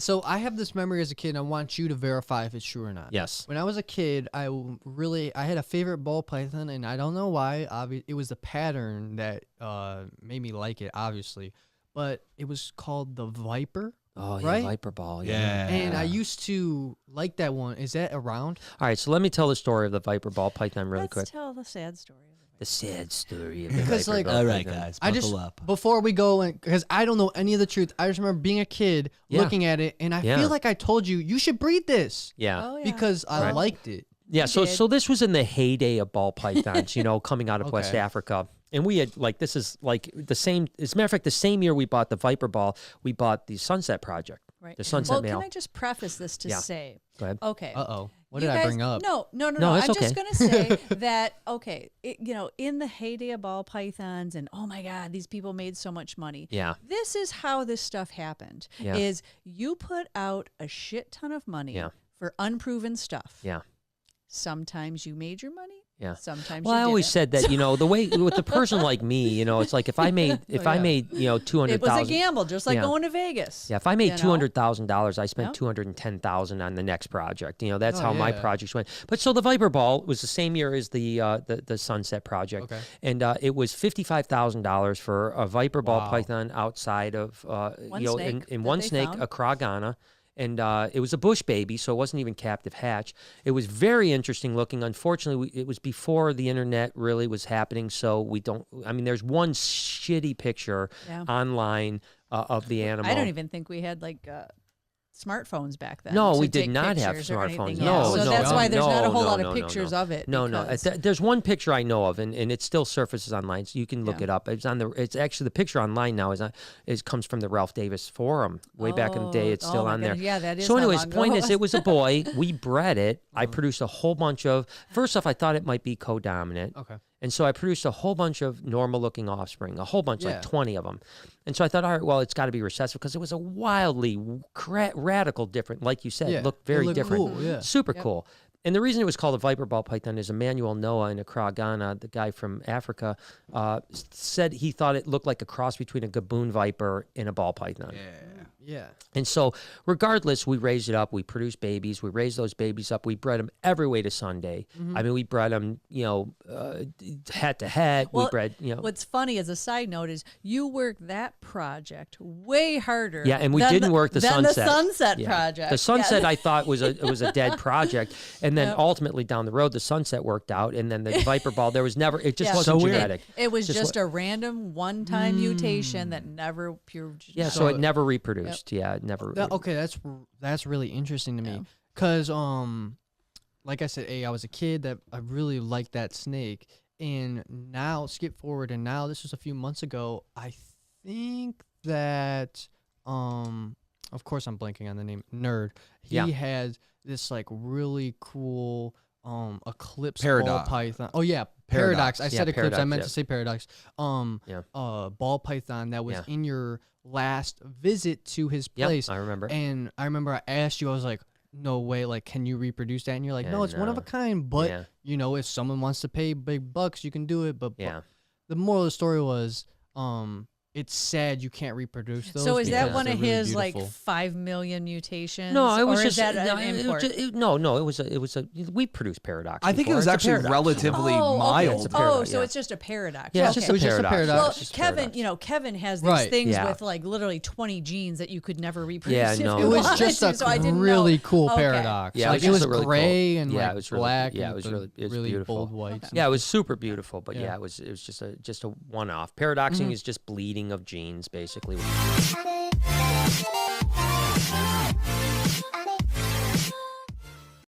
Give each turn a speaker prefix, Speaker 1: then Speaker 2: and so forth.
Speaker 1: So I have this memory as a kid, and I want you to verify if it's true or not.
Speaker 2: Yes.
Speaker 1: When I was a kid, I had a favorite ball python, and I don't know why. It was the pattern that made me like it, obviously. But it was called the Viper.
Speaker 2: Oh, yeah,
Speaker 1: right?
Speaker 2: Viper ball.
Speaker 3: Yeah.
Speaker 1: And I used to like that one. Is that around?
Speaker 2: All right, so let me tell the story of the Viper ball python really quick.
Speaker 4: Let's tell the sad story.
Speaker 2: The sad story of the
Speaker 1: Because,
Speaker 2: Viper
Speaker 1: like,
Speaker 2: ball
Speaker 3: All right,
Speaker 2: python.
Speaker 3: guys,
Speaker 1: I
Speaker 3: buckle
Speaker 1: just
Speaker 3: up.
Speaker 1: before we go, because I don't know any of the truth. I just remember being a kid
Speaker 2: Yeah.
Speaker 1: looking at it, and I
Speaker 2: Yeah.
Speaker 1: feel like I told you should breed this
Speaker 2: Yeah.
Speaker 4: Oh, yeah.
Speaker 1: because I
Speaker 2: Right.
Speaker 1: liked it.
Speaker 2: Yeah, so
Speaker 4: did.
Speaker 2: so this was in the heyday of ball pythons, coming out of West
Speaker 1: Okay.
Speaker 2: Africa. And we had, like, this is like the same, as a matter of fact, the same year we bought the Viper ball, we bought the Sunset Project.
Speaker 4: Right.
Speaker 2: The Sunset
Speaker 4: Well,
Speaker 2: Male.
Speaker 4: can I just preface this to
Speaker 2: Yeah.
Speaker 4: say,
Speaker 2: Go ahead.
Speaker 4: okay.
Speaker 1: Uh-oh. What
Speaker 4: you
Speaker 1: did I
Speaker 4: guys-
Speaker 1: bring up?
Speaker 4: No,
Speaker 2: No, it's
Speaker 4: I'm just
Speaker 2: okay.
Speaker 4: going to say that, okay, in the heyday of ball pythons and, oh my God, these people made so much money.
Speaker 2: Yeah.
Speaker 4: This is how this stuff happened,
Speaker 2: Yeah.
Speaker 4: is you put out a shit ton of money
Speaker 2: Yeah.
Speaker 4: for unproven stuff.
Speaker 2: Yeah.
Speaker 4: Sometimes you made your money.
Speaker 2: Yeah.
Speaker 4: Sometimes
Speaker 2: Well,
Speaker 4: you
Speaker 2: I always
Speaker 4: didn't.
Speaker 2: said that, the way with the person like me, it's like if I made
Speaker 1: yeah.
Speaker 2: 200,000.
Speaker 4: It was a gamble, just like
Speaker 2: Yeah.
Speaker 4: going to Vegas.
Speaker 2: Yeah, if I made
Speaker 4: you know?
Speaker 2: $200,000, I spent
Speaker 4: Yep.
Speaker 2: $210,000 on the next project. That's
Speaker 1: Oh,
Speaker 2: how my
Speaker 1: yeah.
Speaker 2: projects went. But so the Viper ball was the same year as the Sunset Project,
Speaker 1: Okay.
Speaker 2: and it was $55,000 for a Viper ball
Speaker 1: Wow.
Speaker 2: python outside of
Speaker 4: snake
Speaker 2: in
Speaker 4: that
Speaker 2: one
Speaker 4: they
Speaker 2: snake,
Speaker 4: found.
Speaker 2: a Kragana. And it was a bush baby, so it wasn't even captive hatch. It was very interesting looking. Unfortunately, it was before the internet really was happening, so there's one shitty picture
Speaker 4: Yeah.
Speaker 2: online of the animal.
Speaker 4: I don't even think we had smartphones back then.
Speaker 2: No,
Speaker 4: to
Speaker 2: we did
Speaker 4: take
Speaker 2: not have
Speaker 4: pictures or
Speaker 2: smartphones.
Speaker 4: anything.
Speaker 2: No,
Speaker 4: Yeah. So
Speaker 2: no,
Speaker 4: that's
Speaker 2: no,
Speaker 4: why there's not a whole
Speaker 2: no,
Speaker 4: lot
Speaker 2: no,
Speaker 4: of
Speaker 2: no,
Speaker 4: pictures
Speaker 2: no.
Speaker 4: of it.
Speaker 2: No,
Speaker 4: because-
Speaker 2: there's one picture I know of, and it still surfaces online, so you can look
Speaker 4: Yeah.
Speaker 2: it up. It's actually the picture online now comes from the Ralph Davis forum way back in the day. It's
Speaker 4: Oh,
Speaker 2: still
Speaker 4: my
Speaker 2: on there.
Speaker 4: goodness. Yeah, that is
Speaker 2: So,
Speaker 4: how
Speaker 2: anyways,
Speaker 4: long
Speaker 2: point
Speaker 4: ago
Speaker 2: is,
Speaker 4: it
Speaker 2: it was a boy. We bred it. I
Speaker 4: Uh-huh.
Speaker 2: produced a whole bunch of. First off, I thought it might be co-dominant.
Speaker 1: Okay.
Speaker 2: And so I produced a whole bunch of normal-looking offspring, a whole bunch,
Speaker 1: Yeah.
Speaker 2: like 20 of them. And so I thought, all right, well, it's got to be recessive because it was a wildly radical different, like you said,
Speaker 1: Yeah.
Speaker 2: looked
Speaker 1: It
Speaker 2: very
Speaker 1: looked
Speaker 2: different.
Speaker 1: cool, yeah.
Speaker 2: Super
Speaker 4: Yep.
Speaker 2: cool. And the reason it was called a Viper ball python is Emmanuel Noah in Accra, Ghana, the guy from Africa, said he thought it looked like a cross between a gaboon viper and a ball python.
Speaker 1: Yeah.
Speaker 2: And so, regardless, we raised it up. We produced babies. We raised those babies up. We bred them every way to Sunday. I mean, we bred them, head to head.
Speaker 4: Well,
Speaker 2: we bred,
Speaker 4: What's funny as a side note is you worked that project way harder.
Speaker 2: Yeah, and we
Speaker 4: than
Speaker 2: didn't work the
Speaker 4: than
Speaker 2: Sunset.
Speaker 4: the Sunset
Speaker 2: Yeah.
Speaker 4: Project.
Speaker 2: The Sunset
Speaker 4: Yeah.
Speaker 2: I thought was a dead project, and then
Speaker 4: Yep.
Speaker 2: ultimately down the road the Sunset worked out, and then the Viper ball it
Speaker 4: Yeah.
Speaker 2: wasn't
Speaker 3: So weird.
Speaker 2: genetic.
Speaker 4: It was
Speaker 2: Just
Speaker 4: just a random one-time mutation that never pure.
Speaker 2: Yeah, so
Speaker 1: So-
Speaker 2: it never reproduced. Yeah, it never.
Speaker 1: Okay, that's really interesting to me. Cause like I said, I was a kid that I really liked that snake, and now skip forward, and now this was a few months ago. I think that of course I'm blanking on the name. Nerd. He
Speaker 2: Yeah.
Speaker 1: has this like really cool eclipse
Speaker 3: Paradox.
Speaker 1: ball python. Oh yeah,
Speaker 3: Paradox.
Speaker 1: paradox. I
Speaker 2: Yeah,
Speaker 1: said eclipse. I
Speaker 2: paradox,
Speaker 1: meant
Speaker 2: yeah.
Speaker 1: to say paradox. Ball python that was
Speaker 2: Yeah.
Speaker 1: in your last visit to his
Speaker 2: Yep,
Speaker 1: place.
Speaker 2: I remember.
Speaker 1: And I remember I asked you, I was like, no way, like, can you reproduce that? And you're like, no, it's one of
Speaker 2: no.
Speaker 1: a kind, but,
Speaker 2: Yeah.
Speaker 1: if someone wants to pay big bucks, you can do it. But
Speaker 2: Yeah.
Speaker 1: the moral of the story was, it's sad you can't reproduce those.
Speaker 4: So is that
Speaker 1: because
Speaker 4: one
Speaker 1: they're
Speaker 4: of
Speaker 1: really
Speaker 4: his
Speaker 1: beautiful.
Speaker 4: like 5 million mutations?
Speaker 2: No, it was
Speaker 4: or
Speaker 2: just
Speaker 4: is that
Speaker 2: no,
Speaker 4: an
Speaker 2: it was
Speaker 4: import?
Speaker 2: just- it was a we produced paradox.
Speaker 3: I think it
Speaker 2: before.
Speaker 3: was
Speaker 2: It's a
Speaker 3: actually
Speaker 2: paradox.
Speaker 3: relatively
Speaker 4: okay.
Speaker 3: mild.
Speaker 2: It's a paradox,
Speaker 4: so
Speaker 2: yeah.
Speaker 4: it's just a paradox.
Speaker 2: Yeah, it's
Speaker 4: okay.
Speaker 2: just
Speaker 1: It was just a paradox.
Speaker 4: Well,
Speaker 2: It's just a
Speaker 4: Kevin,
Speaker 2: paradox.
Speaker 4: Kevin has these
Speaker 1: Right.
Speaker 4: things
Speaker 2: Yeah.
Speaker 4: with like literally 20 genes that you could never reproduce.
Speaker 2: Yeah,
Speaker 4: if
Speaker 2: no,
Speaker 4: you
Speaker 1: It was
Speaker 4: wanted
Speaker 1: just
Speaker 4: to,
Speaker 1: a
Speaker 4: so I didn't
Speaker 1: really
Speaker 4: know.
Speaker 1: cool
Speaker 4: Okay.
Speaker 1: paradox.
Speaker 2: Yeah,
Speaker 1: like
Speaker 2: it
Speaker 1: it
Speaker 2: was
Speaker 1: was
Speaker 2: just a really
Speaker 1: gray
Speaker 2: cool-
Speaker 1: and
Speaker 2: yeah,
Speaker 1: like
Speaker 2: it was really-
Speaker 1: black.
Speaker 2: yeah,
Speaker 1: and
Speaker 2: it was
Speaker 1: the
Speaker 2: really- it was
Speaker 1: really
Speaker 2: beautiful.
Speaker 1: bold whites.
Speaker 2: Yeah, it was super beautiful, but
Speaker 1: Yeah.
Speaker 2: it was just a one-off. Paradoxing is just bleeding of genes, basically.